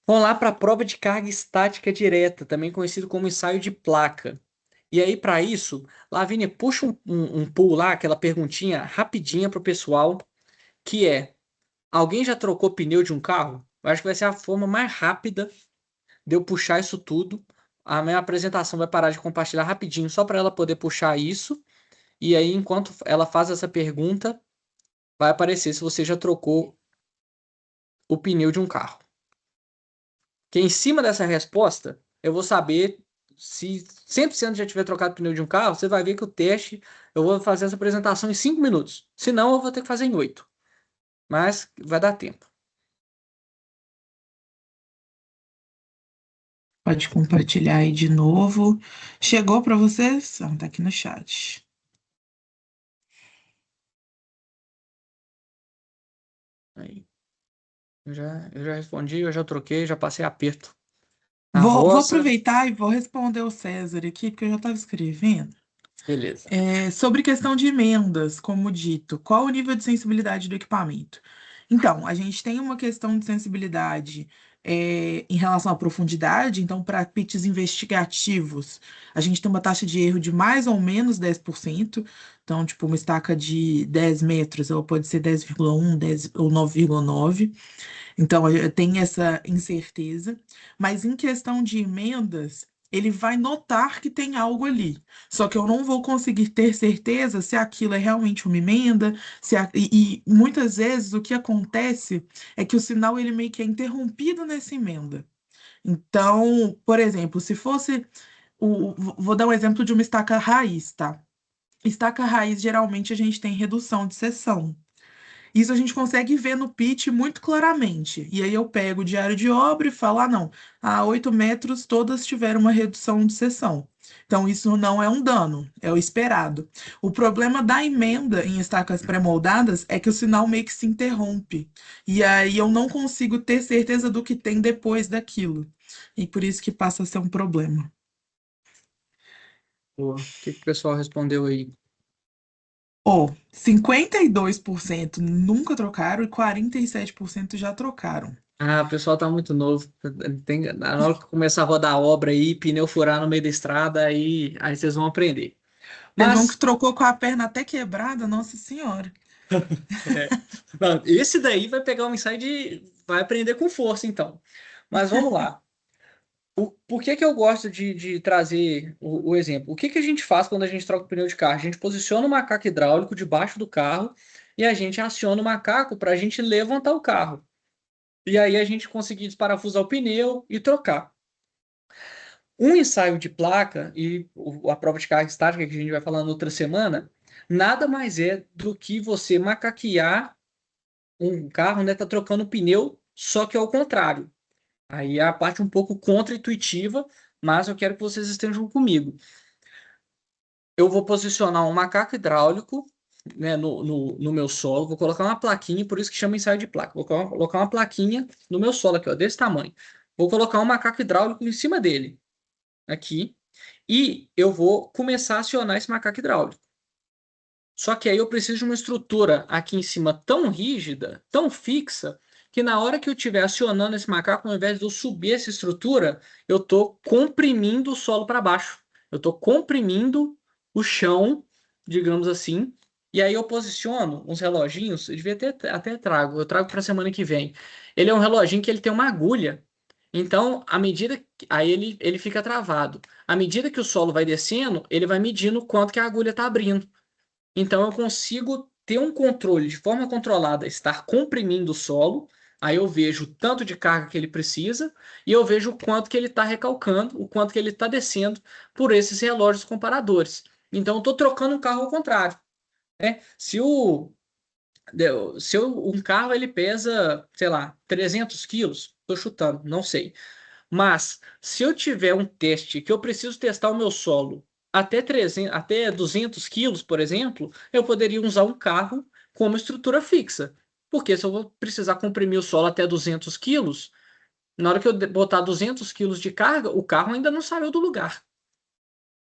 Vamos lá para a prova de carga estática direta, também conhecido como ensaio de placa. E aí, para isso, Lavínia, puxa um pull lá, aquela perguntinha rapidinha para o pessoal, que é: alguém já trocou pneu de um carro? Eu acho que vai ser a forma mais rápida de eu puxar isso tudo. A minha apresentação vai parar de compartilhar rapidinho, só para ela poder puxar isso. E aí, enquanto ela faz essa pergunta, vai aparecer se você já trocou o pneu de um carro. Que em cima dessa resposta, eu vou saber se 100% já tiver trocado o pneu de um carro, você vai ver que o teste, eu vou fazer essa apresentação em 5 minutos. Se não, eu vou ter que fazer em 8. Mas vai dar tempo. Pode compartilhar aí de novo. Chegou para vocês? Ah, tá aqui no chat. Aí, eu já respondi, eu já troquei, já passei aperto. A Vou Rosa, aproveitar e vou responder o César aqui, porque eu já estava escrevendo. beleza. Sobre questão de emendas, como dito, qual o nível de sensibilidade do equipamento? Então, a gente tem uma questão de sensibilidade em relação à profundidade, então, para pits investigativos, a gente tem uma taxa de erro de mais ou menos 10%. Então, tipo, uma estaca de 10 metros, ela pode ser 10,1, 10 ou 9,9. Então, tem essa incerteza. Mas em questão de emendas, ele vai notar que tem algo ali. Só que eu não vou conseguir ter certeza se aquilo é realmente uma emenda, e muitas vezes o que acontece é que o sinal ele meio que é interrompido nessa emenda. Então, por exemplo, se fosse vou dar um exemplo de uma estaca raiz, tá? Estaca raiz, geralmente a gente tem redução de seção. Isso a gente consegue ver no pitch muito claramente. E aí eu pego o diário de obra e falo, ah, não, a 8 metros todas tiveram uma redução de seção. Então, isso não é um dano, é o esperado. O problema da emenda em estacas pré-moldadas é que o sinal meio que se interrompe. E aí eu não consigo ter certeza do que tem depois daquilo. E por isso que passa a ser um problema. Boa. O que o pessoal respondeu aí? 52% nunca trocaram e 47% já trocaram. Ah, o pessoal tá muito novo. Na hora que começar a rodar a obra aí, pneu furar no meio da estrada, aí vocês vão aprender. Teve um que Mas trocou com a perna até quebrada, nossa senhora. é. Não, esse daí vai pegar um ensaio de. Vai aprender com força, então. Mas vamos lá. Por que que eu gosto de trazer o exemplo? O que que a gente faz quando a gente troca o pneu de carro? A gente posiciona o macaco hidráulico debaixo do carro e a gente aciona o macaco para a gente levantar o carro. E aí a gente conseguir desparafusar o pneu e trocar. Um ensaio de placa e a prova de carga estática que a gente vai falar na outra semana, nada mais é do que você macaquear um carro, né, tá trocando pneu, só que ao contrário. Aí é a parte um pouco contra-intuitiva, mas eu quero que vocês estejam comigo. Eu vou posicionar um macaco hidráulico, né, no meu solo, vou colocar uma plaquinha, por isso que chama ensaio de placa. Vou colocar uma plaquinha no meu solo aqui, ó, desse tamanho. Vou colocar um macaco hidráulico em cima dele, aqui, e eu vou começar a acionar esse macaco hidráulico. Só que aí eu preciso de uma estrutura aqui em cima tão rígida, tão fixa, que na hora que eu estiver acionando esse macaco, ao invés de eu subir essa estrutura, eu estou comprimindo o solo para baixo. Eu estou comprimindo o chão, digamos assim. E aí eu posiciono uns reloginhos, eu devia até trago, eu trago para a semana que vem. Ele é um reloginho que ele tem uma agulha. Então, à medida aí ele fica travado. À medida que o solo vai descendo, ele vai medindo quanto que a agulha está abrindo. Então eu consigo ter um controle de forma controlada, estar comprimindo o solo, aí eu vejo o tanto de carga que ele precisa e eu vejo o quanto que ele está recalcando, o quanto que ele está descendo por esses relógios comparadores. Então eu estou trocando um carro ao contrário, né? Um carro ele pesa, sei lá, 300 quilos, estou chutando, não sei. Mas se eu tiver um teste que eu preciso testar o meu solo até 300, até 200 quilos, por exemplo, eu poderia usar um carro como estrutura fixa. Porque se eu vou precisar comprimir o solo até 200 quilos, na hora que eu botar 200 quilos de carga, o carro ainda não saiu do lugar.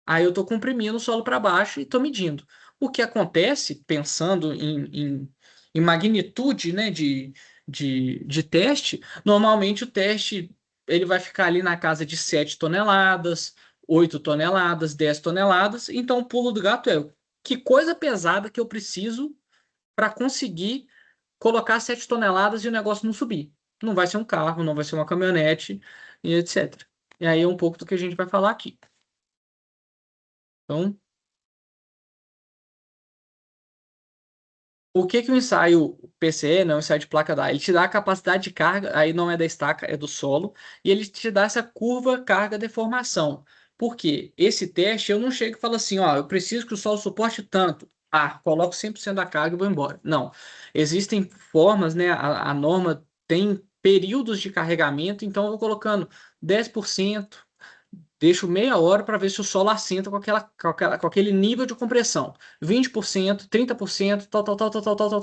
Aí eu estou comprimindo o solo para baixo e estou medindo. O que acontece, pensando em magnitude, né, de teste, normalmente o teste ele vai ficar ali na casa de 7 toneladas, 8 toneladas, 10 toneladas. Então, o pulo do gato é que coisa pesada que eu preciso para conseguir colocar 7 toneladas e o negócio não subir. Não vai ser um carro, não vai ser uma caminhonete, e etc. E aí é um pouco do que a gente vai falar aqui. Então, o que que o ensaio PCE, não, o ensaio de placa dá? Ele te dá a capacidade de carga, aí não é da estaca, é do solo, e ele te dá essa curva carga-deformação. Por quê? Esse teste eu não chego e falo assim, ó, eu preciso que o solo suporte tanto. Ah, coloco 100% da carga e vou embora. Não. Existem formas, né? A norma tem períodos de carregamento, então eu vou colocando 10%. Deixo meia hora para ver se o solo assenta com aquele nível de compressão. 20%, 30%,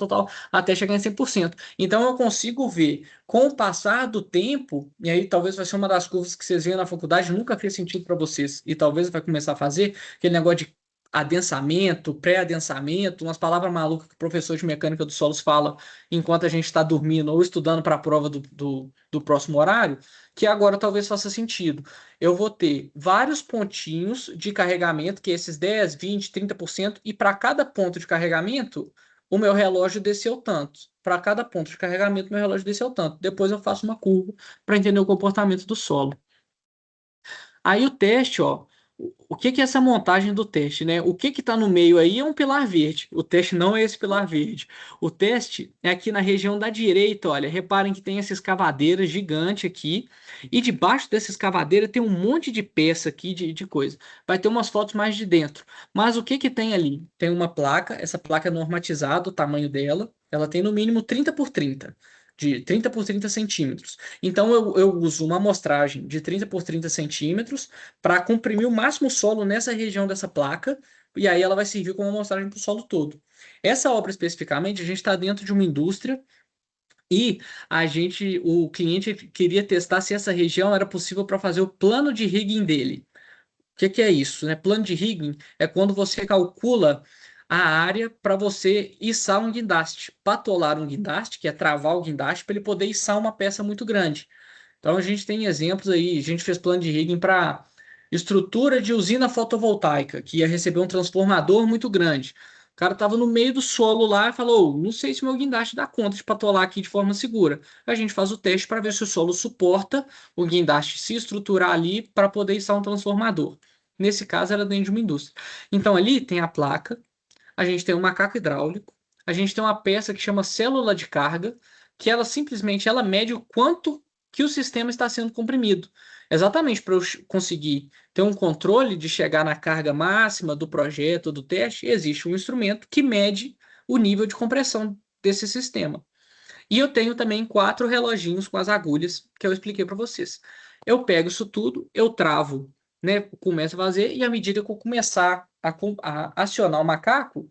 tal, até chegar em 100%. Então eu consigo ver, com o passar do tempo, e aí talvez vai ser uma das curvas que vocês veem na faculdade, nunca fez sentido para vocês, e talvez vai começar a fazer, aquele negócio de adensamento, pré-adensamento, umas palavras malucas que o professor de mecânica dos solos fala enquanto a gente está dormindo ou estudando para a prova do próximo horário, que agora talvez faça sentido. Eu vou ter vários pontinhos de carregamento, que é esses 10, 20, 30%, e para cada ponto de carregamento, o meu relógio desceu tanto. Para cada ponto de carregamento, meu relógio desceu tanto. Depois eu faço uma curva para entender o comportamento do solo. Aí o teste, ó, o que que é essa montagem do teste, né? O que que está no meio aí é um pilar verde. O teste não é esse pilar verde. O teste é aqui na região da direita, olha. Reparem que tem essa escavadeira gigante aqui. E debaixo dessa escavadeira tem um monte de peça aqui de coisa. Vai ter umas fotos mais de dentro. Mas o que que tem ali? Tem uma placa, essa placa é normatizada, o tamanho dela. Ela tem no mínimo 30 por 30. De 30 por 30 centímetros. Então eu uso uma amostragem de 30 por 30 centímetros para comprimir o máximo solo nessa região dessa placa, e aí ela vai servir como amostragem para o solo todo. Essa obra especificamente, a gente está dentro de uma indústria e o cliente queria testar se essa região era possível para fazer o plano de rigging dele. O que que é isso, né? Plano de rigging é quando você calcula a área para você içar um guindaste, patolar um guindaste, que é travar o guindaste para ele poder içar uma peça muito grande. Então a gente tem exemplos aí, a gente fez plano de rigging para estrutura de usina fotovoltaica, que ia receber um transformador muito grande. O cara estava no meio do solo lá e falou: não sei se meu guindaste dá conta de patolar aqui de forma segura. A gente faz o teste para ver se o solo suporta o guindaste se estruturar ali para poder instalar um transformador. Nesse caso, era dentro de uma indústria. Então ali tem a placa, a gente tem um macaco hidráulico, a gente tem uma peça que chama célula de carga, que ela simplesmente ela mede o quanto que o sistema está sendo comprimido. Exatamente para eu conseguir ter um controle de chegar na carga máxima do projeto, do teste, existe um instrumento que mede o nível de compressão desse sistema. E eu tenho também 4 reloginhos com as agulhas que eu expliquei para vocês. Eu pego isso tudo, eu travo, né? Começo a fazer, e à medida que eu começar a acionar o macaco,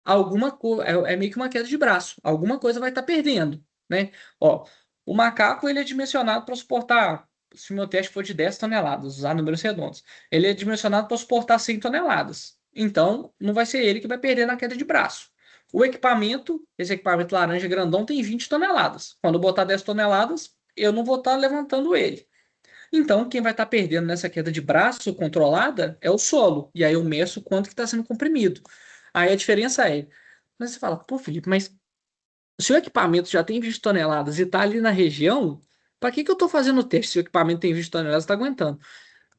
alguma coisa é meio que uma queda de braço, alguma coisa vai estar perdendo, né? Ó, o macaco ele é dimensionado para suportar, se o meu teste for de 10 toneladas, usar números redondos, ele é dimensionado para suportar 100 toneladas. Então, não vai ser ele que vai perder na queda de braço. O equipamento, esse equipamento laranja grandão, tem 20 toneladas. Quando eu botar 10 toneladas, eu não vou estar levantando ele. Então, quem vai estar perdendo nessa queda de braço controlada é o solo. E aí eu meço quanto que está sendo comprimido. Aí a diferença é, mas você fala, pô, Felipe, mas se o equipamento já tem 20 toneladas e está ali na região, para que que eu estou fazendo o teste se o equipamento tem 20 toneladas e está aguentando?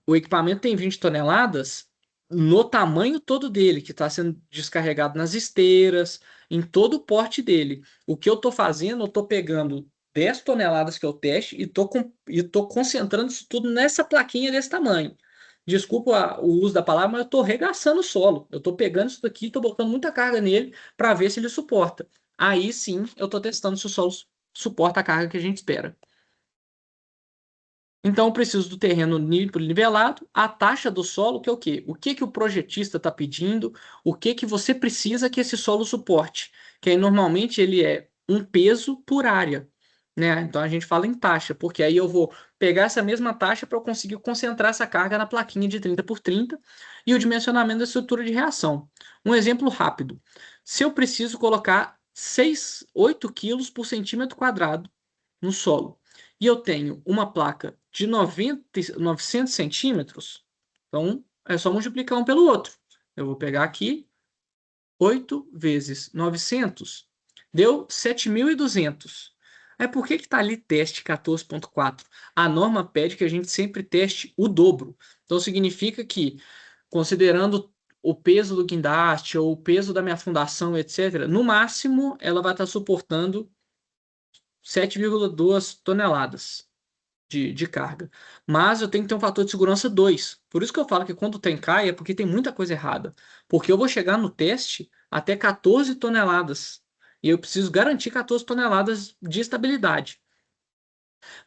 O equipamento tem 20 toneladas no tamanho todo dele, que está sendo descarregado nas esteiras, em todo o porte dele. O que eu estou fazendo, eu estou pegando 10 toneladas que é o teste e tô concentrando isso tudo nessa plaquinha desse tamanho. Desculpa o uso da palavra, mas eu estou regaçando o solo. Eu estou pegando isso daqui, estou botando muita carga nele para ver se ele suporta. Aí sim, eu estou testando se o solo suporta a carga que a gente espera. Então, eu preciso do terreno nivelado, a taxa do solo, que é o quê? O que que o projetista está pedindo, o que que você precisa que esse solo suporte, que aí normalmente ele é um peso por área, né? Então a gente fala em taxa, porque aí eu vou pegar essa mesma taxa para eu conseguir concentrar essa carga na plaquinha de 30 por 30 e o dimensionamento da estrutura de reação. Um exemplo rápido. Se eu preciso colocar 8 quilos por centímetro quadrado no solo, e eu tenho uma placa de 900 centímetros, então é só multiplicar um pelo outro. Eu vou pegar aqui, 8 vezes 900, deu 7.200. Aí por que está ali teste 14.4? A norma pede que a gente sempre teste o dobro. Então significa que, considerando o peso do guindaste ou o peso da minha fundação, etc., no máximo ela vai estar suportando 7,2 toneladas de carga. Mas eu tenho que ter um fator de segurança 2. Por isso que eu falo que quando tem CAI é porque tem muita coisa errada. Porque eu vou chegar no teste até 14 toneladas. E eu preciso garantir 14 toneladas de estabilidade.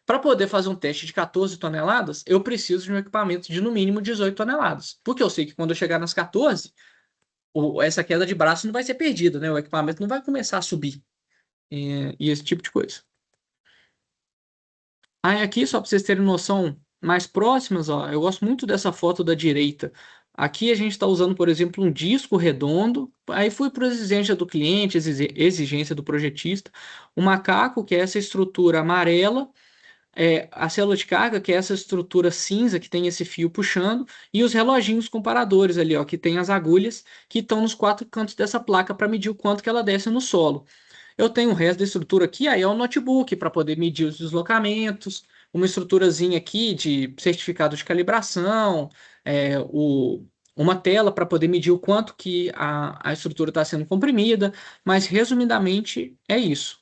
Para poder fazer um teste de 14 toneladas, eu preciso de um equipamento de no mínimo 18 toneladas. Porque eu sei que quando eu chegar nas 14, essa queda de braço não vai ser perdida, né? O equipamento não vai começar a subir. E esse tipo de coisa. Aí aqui, só para vocês terem noção mais próximas, ó, eu gosto muito dessa foto da direita. Aqui a gente está usando, por exemplo, um disco redondo. Aí fui para a exigência do cliente, exigência do projetista. O macaco, que é essa estrutura amarela. A célula de carga, que é essa estrutura cinza que tem esse fio puxando. E os reloginhos comparadores ali, ó, que tem as agulhas que estão nos 4 cantos dessa placa para medir o quanto que ela desce no solo. Eu tenho o resto da estrutura aqui, aí é o notebook para poder medir os deslocamentos, uma estruturazinha aqui de certificado de calibração, uma tela para poder medir o quanto que a estrutura está sendo comprimida, mas resumidamente é isso.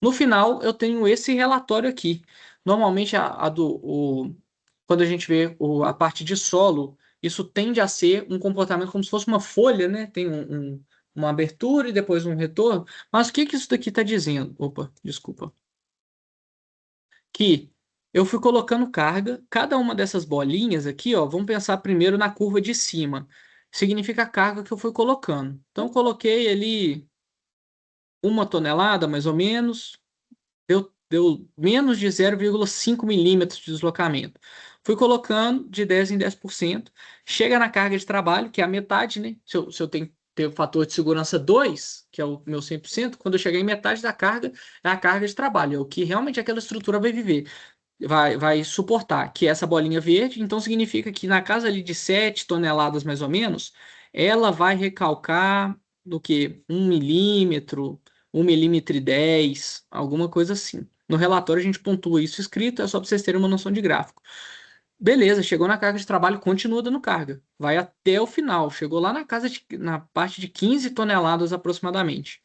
No final, eu tenho esse relatório aqui. Normalmente, quando a gente vê a parte de solo, isso tende a ser um comportamento como se fosse uma folha, né? Tem uma abertura e depois um retorno. Mas o que que isso daqui está dizendo? Opa, desculpa. Que eu fui colocando carga, cada uma dessas bolinhas aqui, ó, vamos pensar primeiro na curva de cima. Significa a carga que eu fui colocando. Então, eu coloquei ali 1 tonelada, mais ou menos. Deu menos de 0,5 milímetros de deslocamento. Fui colocando de 10 em 10%. Chega na carga de trabalho, que é a metade, né? Se eu tenho ter o fator de segurança 2, que é o meu 100%, quando eu chegar em metade da carga, é a carga de trabalho, é o que realmente aquela estrutura vai viver, vai suportar, que é essa bolinha verde. Então significa que na casa ali de 7 toneladas mais ou menos, ela vai recalcar do que 1 milímetro, 1,10 milímetro, alguma coisa assim. No relatório a gente pontua isso escrito, é só para vocês terem uma noção de gráfico. Beleza, chegou na carga de trabalho, continua dando carga. Vai até o final. Chegou lá na parte de 15 toneladas aproximadamente.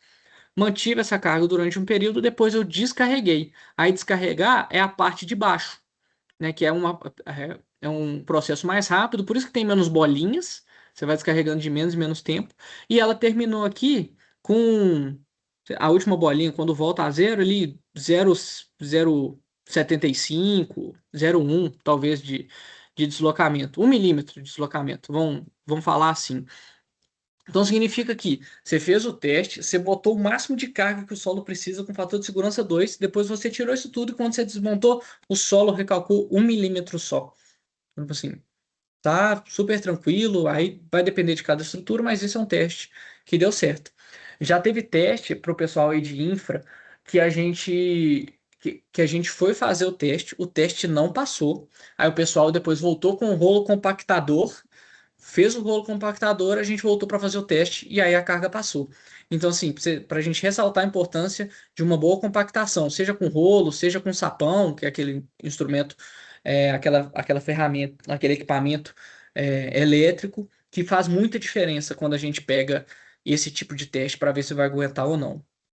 Mantive essa carga durante um período, depois eu descarreguei. Aí descarregar é a parte de baixo, né? Que é um processo mais rápido, por isso que tem menos bolinhas. Você vai descarregando de menos e menos tempo. E ela terminou aqui com a última bolinha, quando volta a zero, ali 0,075, 0,1 talvez de deslocamento. 1 milímetro de deslocamento, vamos falar assim. Então significa que você fez o teste, você botou o máximo de carga que o solo precisa com fator de segurança 2, depois você tirou isso tudo e quando você desmontou, o solo recalcou 1 milímetro só. Então, assim, tá super tranquilo, aí vai depender de cada estrutura, mas esse é um teste que deu certo. Já teve teste para o pessoal aí de infra que que a gente foi fazer o teste não passou. Aí o pessoal depois voltou com o rolo compactador, fez o rolo compactador, a gente voltou para fazer o teste e aí a carga passou. Então, assim, para a gente ressaltar a importância de uma boa compactação, seja com rolo, seja com sapão, que é aquele instrumento, aquela ferramenta, aquele equipamento elétrico, que faz muita diferença quando a gente pega esse tipo de teste para ver se vai aguentar ou não.